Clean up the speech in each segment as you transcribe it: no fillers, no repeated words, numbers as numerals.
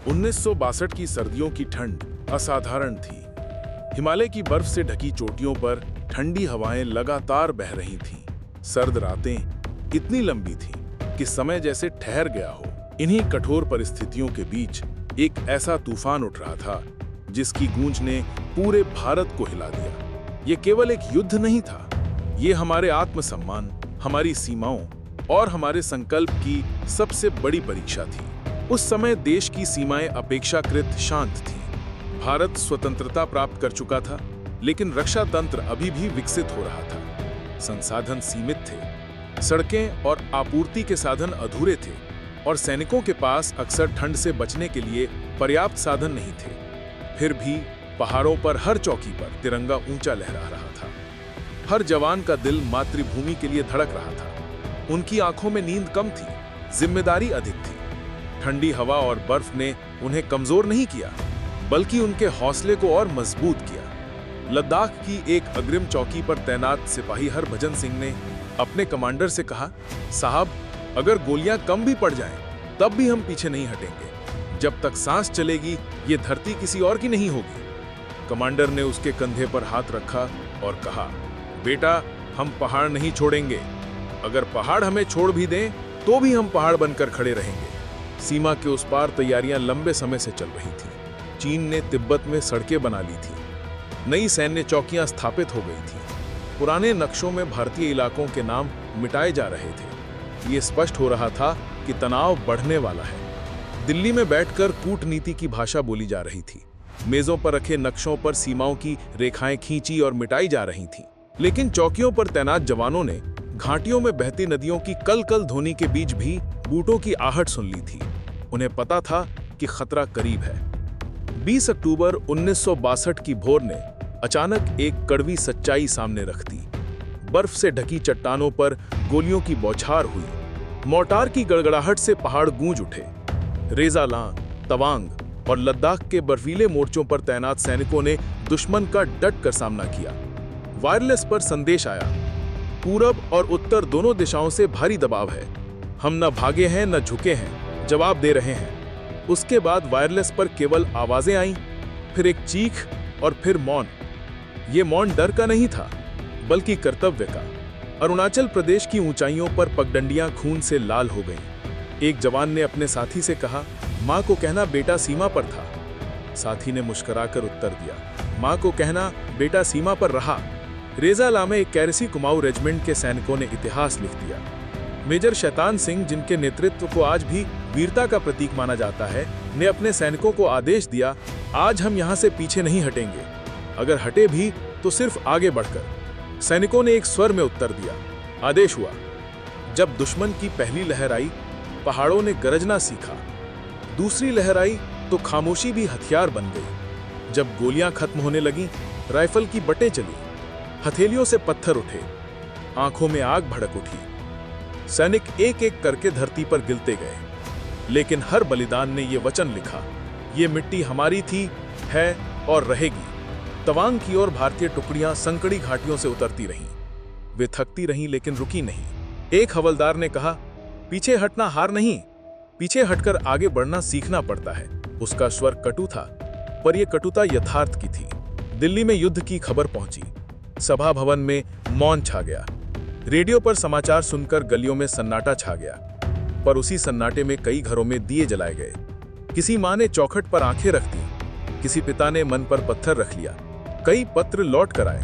1962 की सर्दियों की ठंड असाधारण थी। हिमालय की बर्फ से ढकी चोटियों पर ठंडी हवाएं लगातार बह रही थीं। सर्द रातें इतनी लंबी थीं कि समय जैसे ठहर गया हो। इन्हीं कठोर परिस्थितियों के बीच एक ऐसा तूफान उठ रहा था जिसकी गूंज ने पूरे भारत को हिला दिया। ये केवल एक युद्ध नहीं था, ये हमारे आत्मसम्मान, हमारी सीमाओं और हमारे संकल्प की सबसे बड़ी परीक्षा थी। उस समय देश की सीमाएं अपेक्षाकृत शांत थीं। भारत स्वतंत्रता प्राप्त कर चुका था, लेकिन रक्षा तंत्र अभी भी विकसित हो रहा था। संसाधन सीमित थे, सड़कें और आपूर्ति के साधन अधूरे थे, और सैनिकों के पास अक्सर ठंड से बचने के लिए पर्याप्त साधन नहीं थे। फिर भी पहाड़ों पर हर चौकी पर तिरंगा ऊंचा लहरा रहा था। हर जवान का दिल मातृभूमि के लिए धड़क रहा था। उनकी आंखों में नींद कम थी, जिम्मेदारी अधिक थी। ठंडी हवा और बर्फ ने उन्हें कमजोर नहीं किया, बल्कि उनके हौसले को और मजबूत किया। लद्दाख की एक अग्रिम चौकी पर तैनात सिपाही हरभजन सिंह ने अपने कमांडर से कहा, साहब, अगर गोलियां कम भी पड़ जाएं, तब भी हम पीछे नहीं हटेंगे। जब तक सांस चलेगी, ये धरती किसी और की नहीं होगी। कमांडर ने उसके कंधे पर हाथ रखा और कहा, बेटा, हम पहाड़ नहीं छोड़ेंगे। अगर पहाड़ हमें छोड़ भी दें, तो भी हम पहाड़ बनकर खड़े रहेंगे। सीमा के उस पार तैयारियां लंबे समय से चल रही थीं। चीन ने तिब्बत में सड़कें बना ली थीं, नई सैन्य चौकियां स्थापित हो गई थीं। पुराने नक्शों में भारतीय इलाकों के नाम मिटाए जा रहे थे। ये स्पष्ट हो रहा था कि तनाव बढ़ने वाला है। दिल्ली में बैठकर कूटनीति की भाषा बोली जा रही थी। मेजों पर रखे नक्शों पर सीमाओं की रेखाएं खींची और मिटाई जा रही थीं। लेकिन चौकियों पर तैनात जवानों ने घाटियों में बहती नदियों की कल-कल ध्वनि के बीच भी बूटों की आहट सुन ली थी। उन्हें पता था कि खतरा करीब है। 20 अक्टूबर 1962 की भोर ने अचानक एक कड़वी सच्चाई सामने रख दी। बर्फ से ढकी चट्टानों पर गोलियों की बौछार हुई। मोर्टार की गड़गड़ाहट से पहाड़ गूंज उठे। रेजालां, तवांग और लद्दाख के बर्फीले मोर्चों पर तैनात सैनिकों ने दुश्मन का डट कर सामना किया। वायरलेस पर संदेश आया, पूरब और उत्तर दोनों दिशाओं से भारी दबाव है। हम न भागे हैं न झुके हैं, जवाब दे रहे हैं। उसके बाद वायरलेस पर केवल आवाजें आईं, फिर एक चीख और फिर मौन। ये मौन डर का नहीं था, बल्कि कर्तव्य का। अरुणाचल प्रदेश की ऊंचाइयों पर पगडंडियां खून से लाल हो गईं। एक जवान ने अपने साथी से कहा, मां को कहना बेटा सीमा पर था। साथी ने मुस्कुराकर उत्तर दिया, मां को कहना बेटा सीमा पर रहा। रेजाला में एक कैरसी कुमाऊं रेजिमेंट के सैनिकों ने इतिहास लिख दिया। मेजर शैतान सिंह, जिनके नेतृत्व को आज भी वीरता का प्रतीक माना जाता है, ने अपने सैनिकों को आदेश दिया, आज हम यहां से पीछे नहीं हटेंगे। अगर हटे भी तो सिर्फ आगे बढ़कर। सैनिकों ने एक स्वर में उत्तर दिया। आदेश हुआ। जब दुश्मन की पहली लहर आई, पहाड़ों ने गरजना सीखा। दूसरी लहर आई तो खामोशी भी हथियार बन गई। जब गोलियां खत्म होने लगीं, राइफल की बटें चली, हथेलियों से पत्थर उठे, आंखों में आग भड़क उठी। सैनिक एक एक करके धरती पर गिरते गए, लेकिन हर बलिदान ने यह वचन लिखा, ये मिट्टी हमारी थी, है और रहेगी। तवांग की ओर भारतीय टुकड़ियां संकड़ी घाटियों से उतरती रहीं। वे थकती रहीं, लेकिन रुकी नहीं। एक हवलदार ने कहा, पीछे हटना हार नहीं, पीछे हटकर आगे बढ़ना सीखना पड़ता है। उसका स्वर कटु था, पर यह कटुता यथार्थ की थी। दिल्ली में युद्ध की खबर पहुंची। सभा भवन में मौन छा गया। रेडियो पर समाचार सुनकर गलियों में सन्नाटा छा गया, पर उसी सन्नाटे में कई घरों में दिए जलाए गए। किसी मां ने चौखट पर आंखें रख दी, किसी पिता ने मन पर पत्थर रख लिया। कई पत्र लौट कर आए,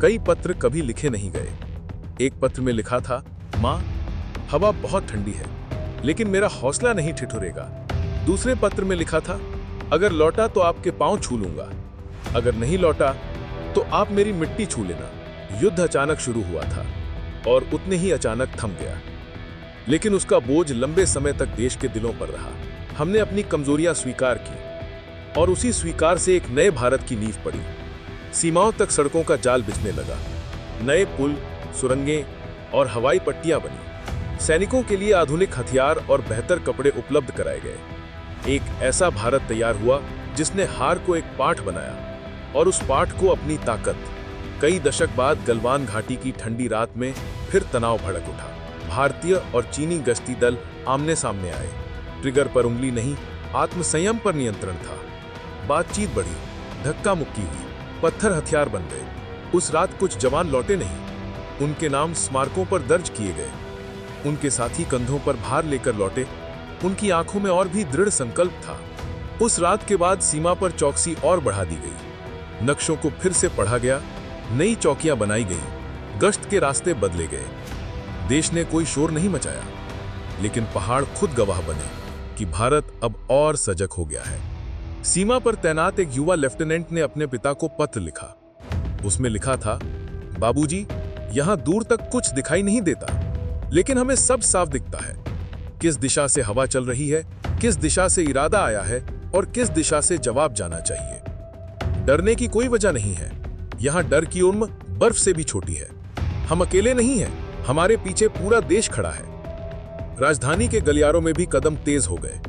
कई पत्र कभी लिखे नहीं गए। एक पत्र में लिखा था, मां, हवा बहुत ठंडी है, लेकिन मेरा हौसला नहीं ठिठुरेगा। दूसरे पत्र में लिखा था, अगर लौटा तो आपके पांव छू लूंगा, अगर नहीं लौटा तो आप मेरी मिट्टी छू लेना। युद्ध अचानक शुरू हुआ था और उतने ही अचानक थम गया, लेकिन उसका बोझ लंबे समय तक देश के दिलों पर रहा। हमने अपनी कमजोरियां स्वीकार की और उसी स्वीकार से एक नए भारत की नींव पड़ी। सीमाओं तक सड़कों का जाल बिछने लगा। नए पुल, सुरंगें और हवाई पट्टियां बनी। सैनिकों के लिए आधुनिक हथियार और बेहतर कपड़े उपलब्ध कराए गए। एक ऐसा भारत तैयार हुआ जिसने हार को एक पाठ बनाया और उस पाठ को अपनी ताकत। कई दशक बाद गलवान घाटी की ठंडी रात में फिर तनाव भड़क उठा। भारतीय और चीनी गश्ती दल आमने सामने आए। ट्रिगर पर उंगली नहीं, आत्मसंयम पर नियंत्रण था। बातचीत बढ़ी, धक्का मुक्की हुई, पत्थर हथियार बन गए। उस रात कुछ जवान लौटे नहीं, उनके नाम स्मारकों पर दर्ज किए गए। उनके साथी कंधों पर भार लेकर लौटे, उनकी आंखों में और भी दृढ़ संकल्प था। उस रात के बाद सीमा पर चौकसी और बढ़ा दी गई, नक्शों को फिर से पढ़ा गया, नई चौकियां बनाई गईं, गश्त के रास्ते बदले गए। देश ने कोई शोर नहीं मचाया, लेकिन पहाड़ खुद गवाह बने कि भारत अब और सजग हो गया है। सीमा पर तैनात एक युवा लेफ्टिनेंट ने अपने पिता को पत्र लिखा। उसमें लिखा था, बाबूजी, यहां दूर तक कुछ दिखाई नहीं देता, लेकिन हमें सब साफ दिखता है। किस दिशा से हवा चल रही है, किस दिशा से इरादा आया है और किस दिशा से जवाब जाना चाहिए। डरने की कोई वजह नहीं है। यहां डर की उम्र बर्फ से भी छोटी है। हम अकेले नहीं हैं, हमारे पीछे पूरा देश खड़ा है। राजधानी के गलियारों में भी कदम तेज हो गए।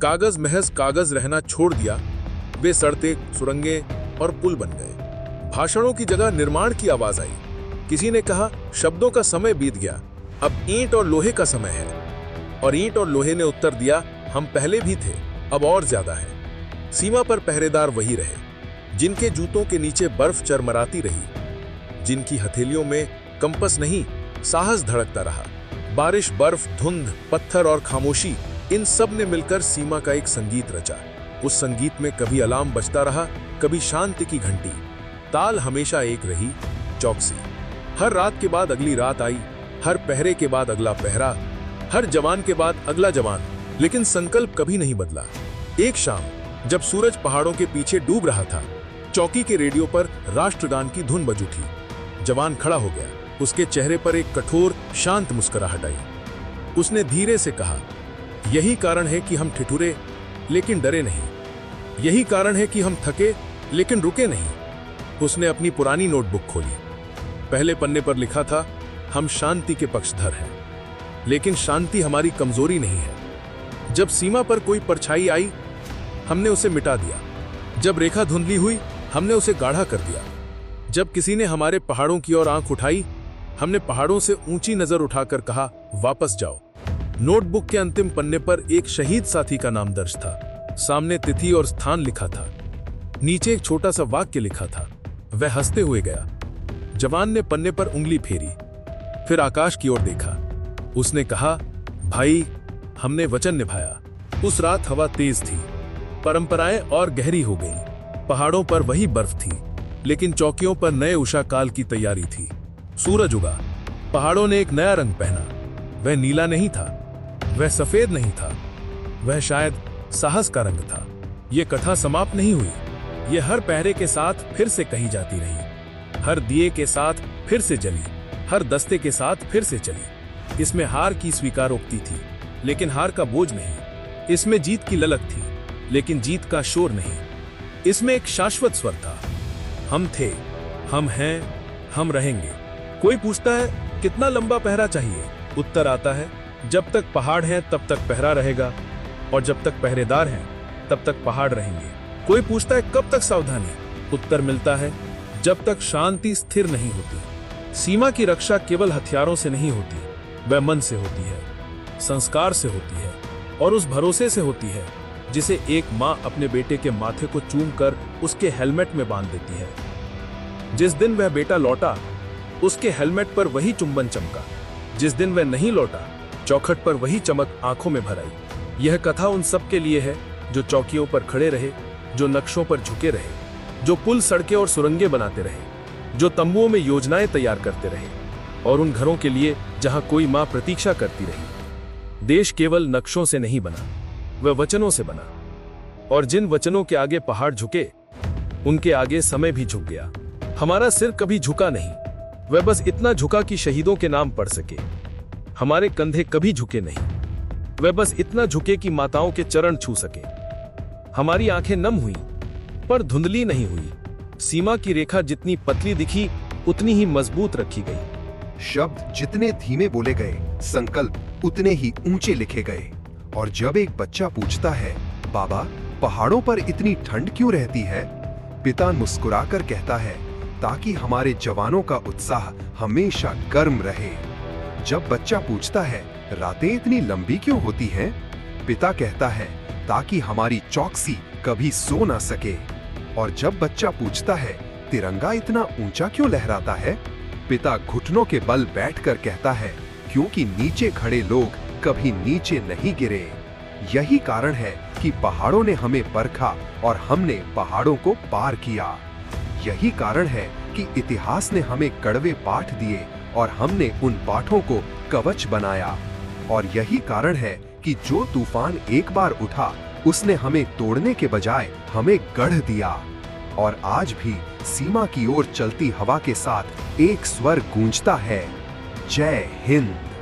कागज महज कागज रहना छोड़ दिया, वे सड़कें, सुरंगें और पुल बन गए। भाषणों की जगह निर्माण की आवाज आई। किसी ने कहा, शब्दों का समय बीत गया, अब ईंट और लोहे का समय है। और ईंट और लोहे ने उत्तर दिया, हम पहले भी थे, अब और ज्यादा है। सीमा पर पहरेदार वही रहे, जिनके जूतों के नीचे बर्फ चरमराती रही, जिनकी हथेलियों में कंपस नहीं, साहस धड़कता रहा। बारिश, बर्फ, धुंध, पत्थर और खामोशी, इन सब ने मिलकर सीमा का एक संगीत रचा। उस संगीत में कभी अलार्म बजता रहा, कभी शांति की घंटी। ताल हमेशा एक रही, चौकसी। हर रात के बाद अगली रात आई, हर पहरे के बाद अगला पहरा, हर जवान के बाद अगला जवान, लेकिन संकल्प कभी नहीं बदला। एक शाम जब सूरज पहाड़ों के पीछे डूब रहा था, चौकी के रेडियो पर राष्ट्रगान की धुन बज उठी। जवान खड़ा हो गया, उसके चेहरे पर एक कठोर, शांत मुस्कुराहट आई। उसने धीरे से कहा, यही कारण है कि हम ठिठुरे लेकिन डरे नहीं। यही कारण है कि हम थके लेकिन रुके नहीं। उसने अपनी पुरानी नोटबुक खोली। पहले पन्ने पर लिखा था, हम शांति के पक्षधर हैं, लेकिन शांति हमारी कमजोरी नहीं है। जब सीमा पर कोई परछाई आई, हमने उसे मिटा दिया। जब रेखा धुंधली हुई, हमने उसे गाढ़ा कर दिया। जब किसी ने हमारे पहाड़ों की ओर आंख उठाई, हमने पहाड़ों से ऊंची नजर उठाकर कहा, वापस जाओ। नोटबुक के अंतिम पन्ने पर एक शहीद साथी का नाम दर्ज था। सामने तिथि और स्थान लिखा था। नीचे एक छोटा सा वाक्य लिखा था। वह हंसते हुए गया। जवान ने पन्ने पर उंगली फेरी, फिर आकाश की ओर देखा। उसने कहा, भाई, हमने वचन निभाया। उस रात हवा तेज थी, परंपराएं और गहरी हो गईं। पहाड़ों पर वही बर्फ थी, लेकिन चौकियों पर नए उषा काल की तैयारी थी। सूरज उगा, पहाड़ों ने एक नया रंग पहना। वह नीला नहीं था, वह सफेद नहीं था, वह शायद साहस का रंग था। यह कथा समाप्त नहीं हुई, यह हर पहरे के साथ फिर से कही जाती रही, हर दिए के साथ फिर से जली, हर दस्ते के साथ फिर से चली। इसमें हार की स्वीकारोक्ति थी, लेकिन हार का बोझ नहीं। इसमें जीत की ललक थी, लेकिन जीत का शोर नहीं। इसमें एक शाश्वत स्वर था, हम थे, हम हैं, हम रहेंगे। कोई पूछता है, कितना लंबा पहरा चाहिए? उत्तर आता है, जब तक पहाड़ है तब तक पहरा रहेगा, और जब तक पहरेदार हैं तब तक पहाड़ रहेंगे। कोई पूछता है, कब तक सावधानी? उत्तर मिलता है, जब तक शांति स्थिर नहीं होती। सीमा की रक्षा केवल हथियारों से नहीं होती, वह मन से होती है, संस्कार से होती है, और उस भरोसे से होती है जिसे एक माँ अपने बेटे के माथे को चूमकर उसके हेलमेट में बांध देती है। जिस दिन वह बेटा लौटा, उसके हेलमेट पर वही चुंबन चमका। जिस दिन वह नहीं लौटा, चौखट पर वही चमक आंखों में भर आई। यह कथा उन सब के लिए है जो चौकियों पर खड़े रहे, जो नक्शों पर झुके रहे, जो पुल, सड़कें और सुरंगें बनाते रहे, जो तंबुओं में योजनाएं तैयार करते रहे, और उन घरों के लिए जहां कोई मां प्रतीक्षा करती रही। देश केवल नक्शों से नहीं बना, वह वचनों से बना, और जिन वचनों के आगे पहाड़ झुके, उनके आगे समय भी झुक गया। हमारा सिर कभी झुका नहीं, वह बस इतना झुका कि शहीदों के नाम पढ़ सके। हमारे कंधे कभी झुके नहीं, वह बस इतना झुके कि माताओं के चरण छू सके। हमारी आंखें नम हुई, पर धुंधली नहीं हुई। सीमा की रेखा जितनी पतली दिखी, उतनी ही मजबूत रखी गई। शब्द जितने धीमे बोले गए, संकल्प उतने ही ऊंचे लिखे गए। और जब एक बच्चा पूछता है, बाबा, पहाड़ों पर इतनी ठंड क्यों रहती है? पिता मुस्कुराकर कहता है, ताकि हमारे जवानों का उत्साह हमेशा गर्म रहे। जब बच्चा पूछता है, रातें इतनी लंबी क्यों होती हैं? पिता कहता है, ताकि हमारी चौकसी कभी सो ना सके। और जब बच्चा पूछता है, तिरंगा इतना ऊंचा क्यों लहराता है, पिता घुटनों के बल बैठकर कहता है, क्योंकि नीचे खड़े लोग कभी नीचे नहीं गिरे। यही कारण है कि पहाड़ों ने हमें परखा और हमने पहाड़ों को पार किया। यही कारण है कि इतिहास ने हमें कड़वे पाठ दिए और हमने उन पाठों को कवच बनाया। और यही कारण है कि जो तूफान एक बार उठा, उसने हमें तोड़ने के बजाय हमें गढ़ दिया। और आज भी सीमा की ओर चलती हवा के साथ एक स्वर गूंजता है, जय हिंद।